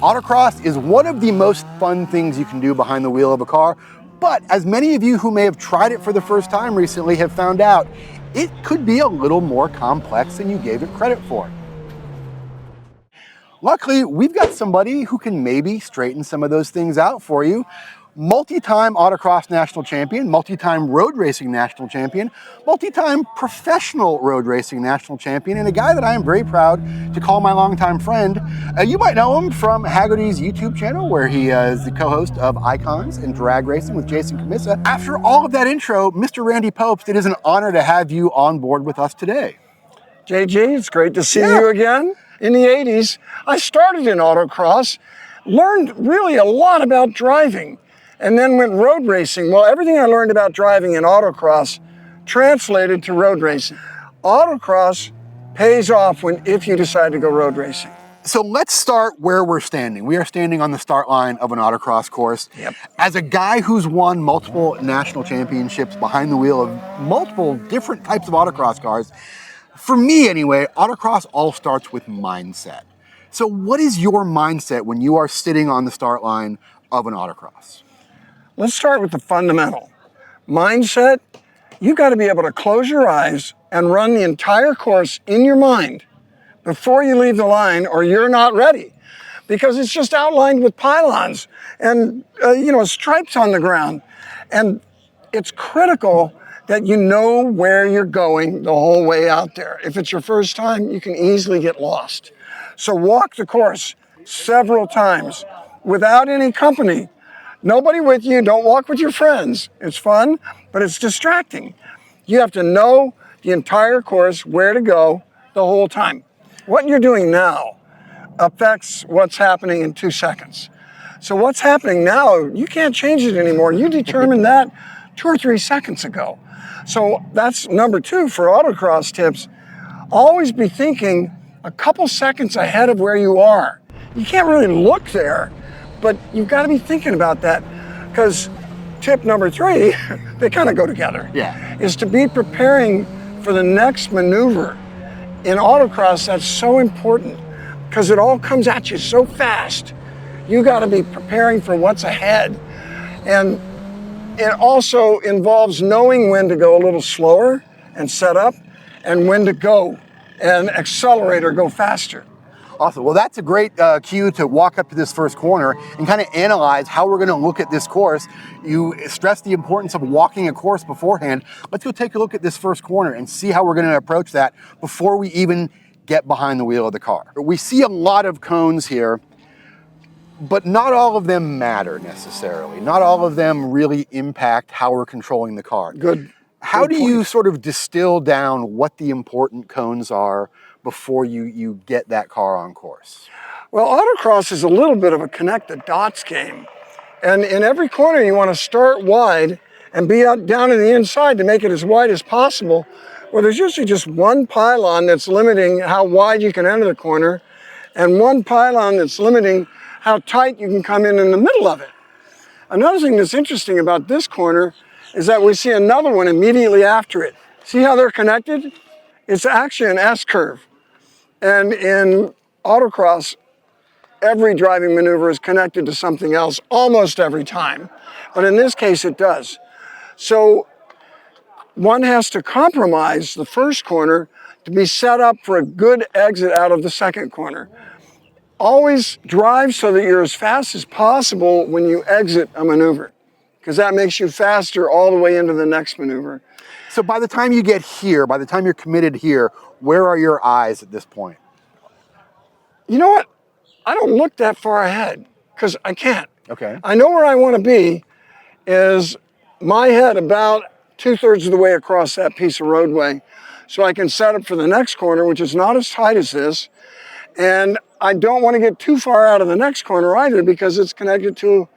Autocross is one of the most fun things you can do behind the wheel of a car, but as many of you who may have tried it for the first time recently have found out, it could be a little more complex than you gave it credit for. Luckily, we've got somebody who can maybe straighten some of those things out for you. Multi-time Autocross national champion, multi-time road racing national champion, multi-time professional road racing national champion, and a guy that I am very proud to call my longtime friend. You might know him from Haggerty's YouTube channel, where he is the co-host of Icons and Drag Racing with Jason Camissa. After all of that intro, Mr. Randy Pobst, it is an honor to have you on board with us today. JG, it's great to see you again. In the 80s, I started in autocross, learned really a lot about driving, and then went road racing. Well, everything I learned about driving in autocross translated to road racing. Autocross pays off if you decide to go road racing. So let's start where we're standing. We are standing on the start line of an autocross course. Yep. As a guy who's won multiple national championships behind the wheel of multiple different types of autocross cars, for me anyway, autocross all starts with mindset. So what is your mindset when you are sitting on the start line of an autocross? Let's start with the fundamental. Mindset, you got to be able to close your eyes and run the entire course in your mind before you leave the line, or you're not ready, because it's just outlined with pylons and stripes on the ground. And it's critical that you know where you're going the whole way out there. If it's your first time, you can easily get lost. So walk the course several times without any company. Nobody with you, don't walk with your friends. It's fun, but it's distracting. You have to know the entire course, where to go the whole time. What you're doing now affects what's happening in 2 seconds. So what's happening now, you can't change it anymore. You determined that 2 or 3 seconds ago. So that's number 2 for autocross tips. Always be thinking a couple seconds ahead of where you are. You can't really look there, but you've got to be thinking about that, because tip number 3, they kind of go together, is to be preparing for the next maneuver. In autocross, that's so important because it all comes at you so fast. You got to be preparing for what's ahead. And it also involves knowing when to go a little slower and set up, and when to go and accelerate or go faster. Awesome. Well, that's a great cue to walk up to this first corner and kind of analyze how we're going to look at this course. You stressed the importance of walking a course beforehand. Let's go take a look at this first corner and see how we're going to approach that before we even get behind the wheel of the car. We see a lot of cones here, but not all of them matter necessarily. Not all of them really impact how we're controlling the car. How do you sort of distill down what the important cones are before you get that car on course? Well, autocross is a little bit of a connect the dots game. And in every corner, you want to start wide and be out down to the inside to make it as wide as possible. Well, there's usually just one pylon that's limiting how wide you can enter the corner, and one pylon that's limiting how tight you can come in the middle of it. Another thing that's interesting about this corner is that we see another one immediately after it. See how they're connected? It's actually an S-curve. And in autocross, every driving maneuver is connected to something else almost every time. But in this case, it does. So one has to compromise the first corner to be set up for a good exit out of the second corner. Always drive so that you're as fast as possible when you exit a maneuver, because that makes you faster all the way into the next maneuver. So by the time you get here, by the time you're committed here, where are your eyes at this point? You know what? I don't look that far ahead because I can't. Okay. I know where I want to be is my head about 2/3 of the way across that piece of roadway, so I can set up for the next corner, which is not as tight as this. And I don't want to get too far out of the next corner either, because it's connected to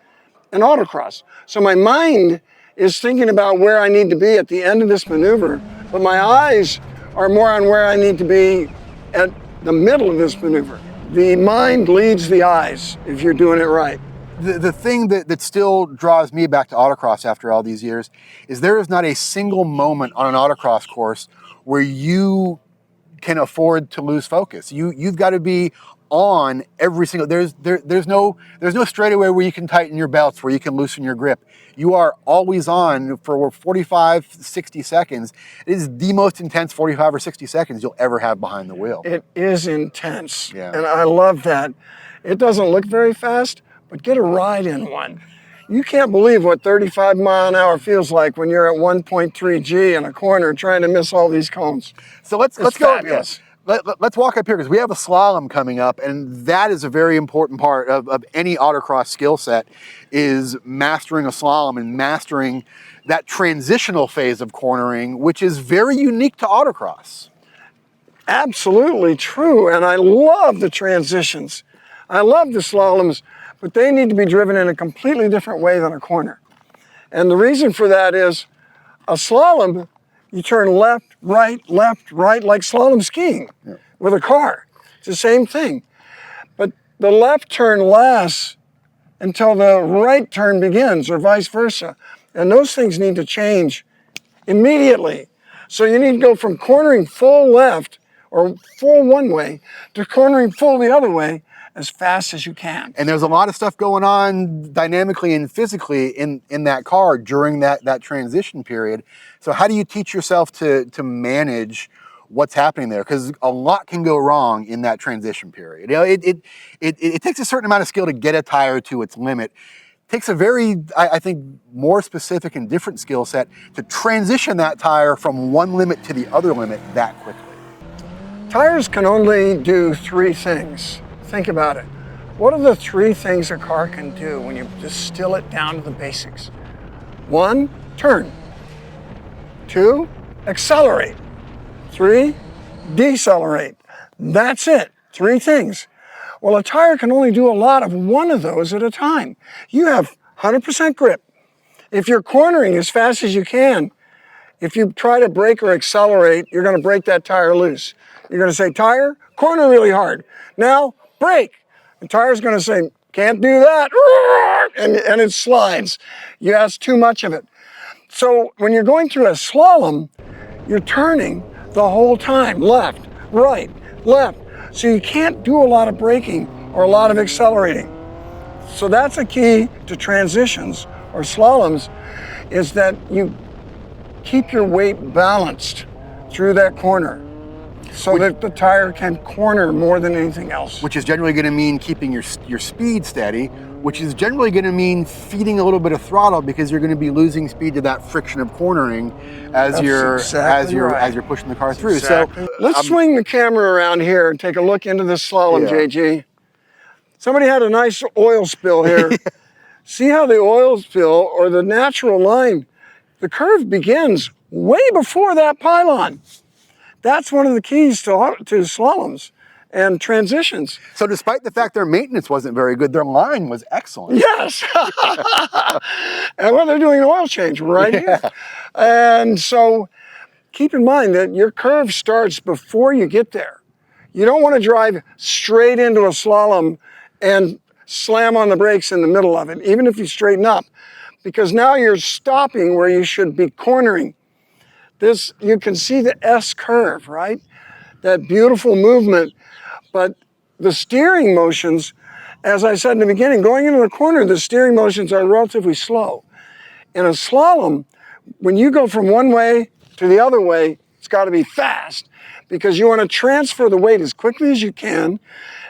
an autocross. So my mind is thinking about where I need to be at the end of this maneuver, but my eyes are more on where I need to be at the middle of this maneuver. The mind leads the eyes if you're doing it right. The thing that still draws me back to autocross after all these years is there is not a single moment on an autocross course where you can afford to lose focus. You've got to be on every single, there's no straightaway where you can tighten your belts, where you can loosen your grip. You are always on for 45, 60 seconds. It is the most intense 45 or 60 seconds you'll ever have behind the wheel. It is intense, Yeah. and I love that. It doesn't look very fast, but get a ride in one. You can't believe what 35 mile an hour feels like when you're at 1.3 G in a corner trying to miss all these cones. So let's go. Fabulous. Let's walk up here because we have a slalom coming up, and that is a very important part of any autocross skill set, is mastering a slalom and mastering that transitional phase of cornering, which is very unique to autocross. Absolutely true, and I love the transitions. I love the slaloms, but they need to be driven in a completely different way than a corner. And the reason for that is a slalom, you turn left, right, like slalom skiing with a car. It's the same thing. But the left turn lasts until the right turn begins, or vice versa. And those things need to change immediately. So you need to go from cornering full left or full one way to cornering full the other way as fast as you can. And there's a lot of stuff going on dynamically and physically in that car during that transition period. So how do you teach yourself to manage what's happening there? Because a lot can go wrong in that transition period. You know, it takes a certain amount of skill to get a tire to its limit. It takes a very, I think, more specific and different skill set to transition that tire from one limit to the other limit that quickly. Tires can only do three things. Think about it. What are the three things a car can do when you distill it down to the basics? 1, turn. 2, accelerate. 3, decelerate. That's it. 3 things. Well, a tire can only do a lot of one of those at a time. You have 100% grip. If you're cornering as fast as you can, if you try to brake or accelerate, you're going to break that tire loose. You're going to say, tire, corner really hard. Now, brake. The tire's going to say, can't do that. And it slides. You ask too much of it. So when you're going through a slalom, you're turning the whole time. Left, right, left. So you can't do a lot of braking or a lot of accelerating. So that's a key to transitions or slaloms, is that you keep your weight balanced through that corner so that the tire can corner more than anything else. Which is generally going to mean keeping your speed steady, which is generally going to mean feeding a little bit of throttle, because you're going to be losing speed to that friction of cornering as you're pushing the car through. Exactly. So let's swing the camera around here and take a look into this slalom, JG. Somebody had a nice oil spill here. See how the oil spill, or the natural line, the curve begins way before that pylon. That's one of the keys to slaloms and transitions. So despite the fact their maintenance wasn't very good, their line was excellent. Yes. And well, they're doing an oil change right here. And so keep in mind that your curve starts before you get there. You don't want to drive straight into a slalom and slam on the brakes in the middle of it, even if you straighten up, because now you're stopping where you should be cornering. This, you can see the S curve, right? That beautiful movement. But the steering motions, as I said in the beginning, going into the corner, the steering motions are relatively slow. In a slalom, when you go from one way to the other way, it's got to be fast, because you want to transfer the weight as quickly as you can.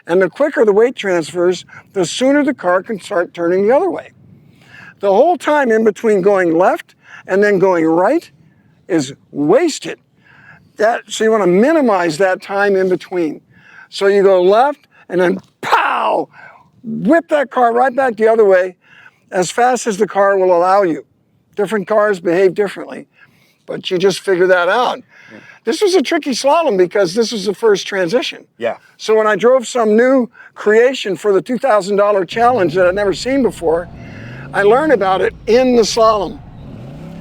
And the quicker the weight transfers, the sooner the car can start turning the other way. The whole time in between going left and then going right is wasted. So you want to minimize that time in between. So you go left and then pow, whip that car right back the other way as fast as the car will allow you. Different cars behave differently, but you just figure that out. Yeah. This was a tricky slalom because this was the first transition. Yeah. So when I drove some new creation for the $2,000 challenge that I'd never seen before, I learned about it in the slalom.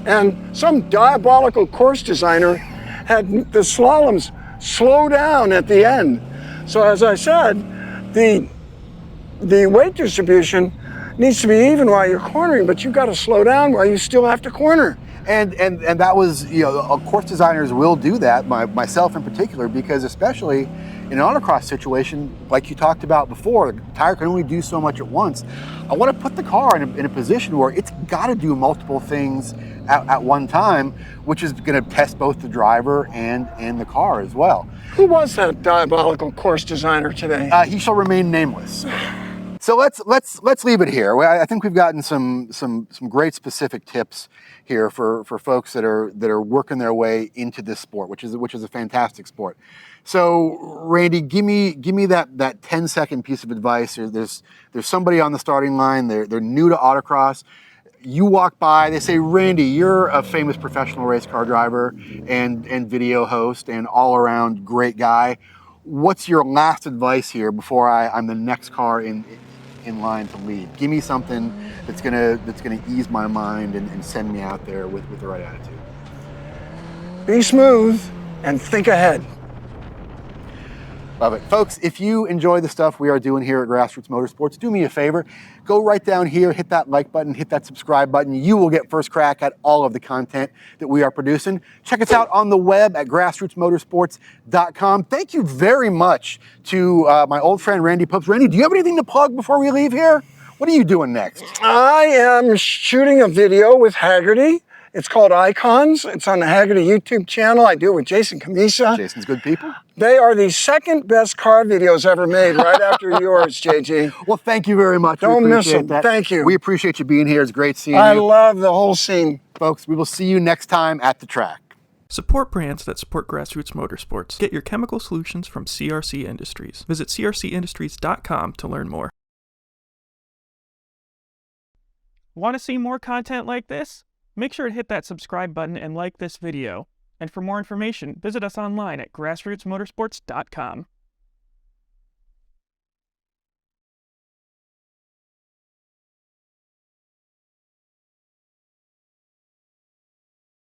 And some diabolical course designer had the slaloms slow down at the end. So as I said, the weight distribution needs to be even while you're cornering, but you've got to slow down while you still have to corner. And that was, you know, course designers will do that, myself in particular, because especially In an autocross situation, like you talked about before, the tire can only do so much at once. I want to put the car in a position where it's got to do multiple things at one time, which is going to test both the driver and the car as well. Who was that diabolical course designer today? He shall remain nameless. So let's leave it here. I think we've gotten some great specific tips here for folks that are working their way into this sport, which is a fantastic sport. So Randy, give me that 10-second piece of advice. There's somebody on the starting line. They're new to autocross. You walk by, they say, Randy, you're a famous professional race car driver and video host and all around great guy. What's your last advice here before I'm the next car in line to lead? Give me something that's gonna ease my mind and send me out there with the right attitude. Be smooth and think ahead. Love it. Folks, if you enjoy the stuff we are doing here at Grassroots Motorsports, do me a favor, go right down here, hit that like button, hit that subscribe button. You will get first crack at all of the content that we are producing. Check us out on the web at grassrootsmotorsports.com. Thank you very much to my old friend Randy Pobst. Randy, do you have anything to plug before we leave here? What are you doing next? I am shooting a video with Haggerty. It's called Icons. It's on the Haggerty YouTube channel. I do it with Jason Camisa. Jason's good people. They are the second best car videos ever made, right after yours, JG. Well, thank you very much. Don't miss them. Thank you. We appreciate you being here. It's great seeing you. I love the whole scene. Folks, we will see you next time at the track. Support brands that support Grassroots Motorsports. Get your chemical solutions from CRC Industries. Visit crcindustries.com to learn more. Want to see more content like this? Make sure to hit that subscribe button and like this video. And for more information, visit us online at grassrootsmotorsports.com.